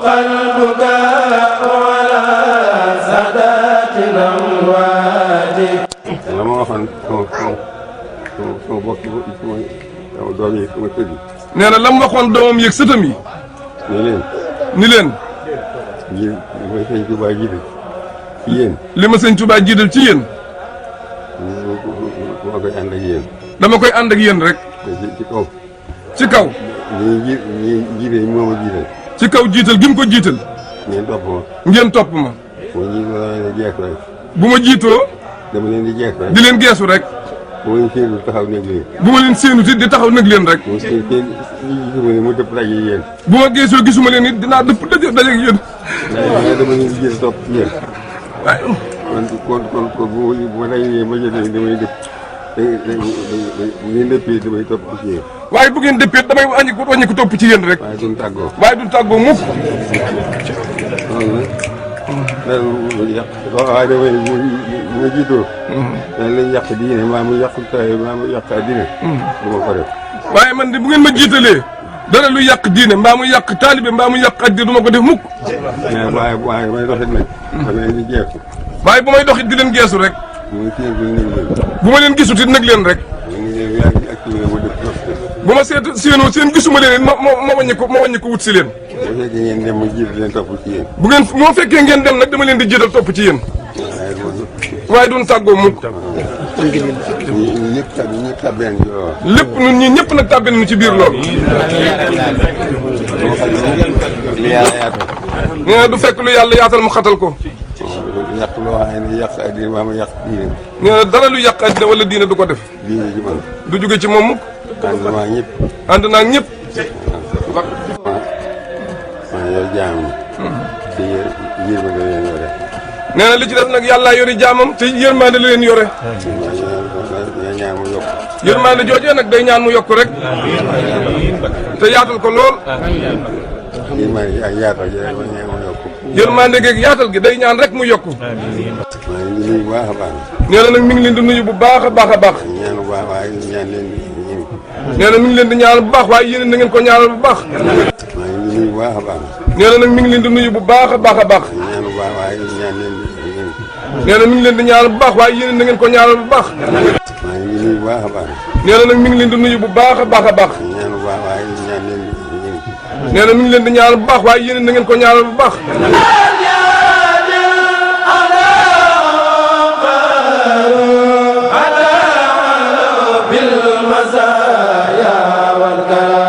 البكاء على سادات الأموات. لما waxoon sama bokk sama doom yi sama sët yi. nee na la mu waxoon doomam yeeg sëtam yi. ni leen. li ma sëñ Touba jiital ci yéen. li ma sëñ Touba jiital ci yéen. dama koy ànd ak yéen. dama koy ànd ak yéen rek. ci kaw. ci kaw. ñi jiite moo ma jiital. ci kaw jiital gi mu ko jiital. ngeen topp ma. ngeen topp ma. bu ma jiitoo. dama leen di jeex rek. di leen geesu rek. bu ma leen séenu taxaw nekk leen. bu ma leen séenu di taxaw nekk leen rek. bu ma gisuma leen mu dëpp daje yéen. bu ma geesoo gisuma leen it dinaa dëpp daje ak yéen. waaye dama leen di jël topp ci yéen. waaye. kon bu ma dajee ma jëlee damay dëpp. bu ngeen dëppee damay topp ci yéen. waaye bu ngeen dëppee damay wàññi ko topp ci yéen rek. waaye duñ tàggoo. waaye duñ tàggoo mukk. waaye damay bu ma jiitoo. dañ lay yàq diine maa mu yàq taay maa mu yàq diine. du ma ko def. waaye man de bu ngeen ma jiitalee dara lu yàq diine mbaa mu yàq taalibe mbaa mu yàq addi du ma ko def mukk. waaye may doxit nag. dama leen di jeexu. waaye bu may doxit di leen geesu rek. bu ma leen gisut it nag leen rek. bu ma séenoo seen gisuma leen it ma wàññi ko wut si leen. bu fekkee ngeen dem ma jiital leen topp ci yéen. bu ngeen moo fekkee ngeen dem nag dama leen di jiital topp ci yéen. waaye duñ tàggoo mukk. ñëpp tàbbee nañ ci loolu. lépp ñun ñii ñëpp nag tàbbee nañu ci biir loolu. nee na du fekk lu yàlla yaatal mu xatal ko. yàq loo xam ne yàq addina maa ma yàq diine. nee na dara lu yàq addina wala diine du ko def. diine ji man. du jóge ci moom mukk. ànd naa ñëpp. ànd naa ñëpp. maa yor jaam ñi. te yërmande la leen yore. nee na li ci des nag yàllaa yori jaamam te yërmande la leen yore. ñaan mu yokk. yërmande joojee nag day ñaan mu yokk rek. te yaatal ko lool. yërmande ak yaatal gi rek ñaan mu yokk. yërmande geeg yaatal gi day ñaan rek mu yokk. maa ngi nuyu bu baax a baax. nee na nag mi ngi leen di nuyu bu baax a baax a baax. ñaan bu baax waaye ñaan leen di ñëw. nee na mi ngi leen di ñaanal bu baax waaye yéen na ngeen ko ñaanal bu baax. maa ngi nuyu bu baax a baax. nee na nag mi ngi leen di nuyu bu baax a baax a baax. ñaan bu baax waaye ñaan leen di ñëw. nee na mi ngi leen di ñaanal bu baax waaye yéen na ngeen ko ñaanal bu baax. maa ngi nuyu bu baax a baax. nee na nag mi ngi leen di nuyu bu baax a baax a baax. ñaan bu baax waaye ñaan leen di ñëw. nee na mi ngi leen di ñaanal bu baax waaye yéen na ngeen ko ñaanal bu baax. بالمزايا والكرم